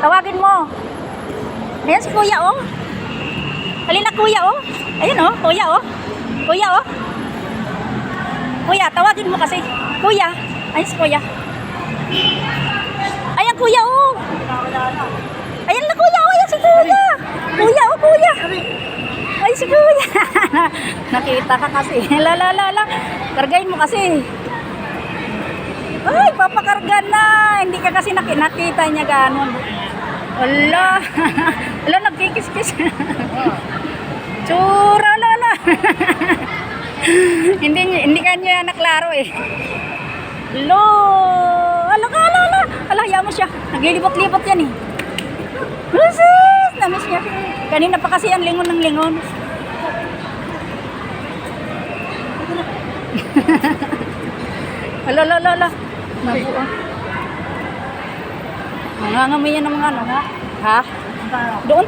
Tawagin mo. Ayan si kuya, oh. Halina, kuya, oh. Ayan, oh. Kuya, oh. Kuya, oh. Kuya, tawagin mo kasi. Kuya. Ayan si kuya. Ayan, kuya, oh. Ayan na, kuya, oh. Ayan si kuya. Kuya, oh, kuya. Ay, si kuya. Nakita ka kasi. La. Kargain mo kasi. Ay, papakarga na. Hindi ka kasi nakita niya gano'n. Wala. Wala, nagkikis-kis. Tsura, la. Hindi ka niya naklaro eh. Lo. Ala. Alaya mo siya. Naglilibot-libot yan eh. Lusis! Namiss niya. Kanina pa kasi ang lingon ng lingon. Ala. Nabuo. Nangangamoy yan ng mga ano, ha? Doon.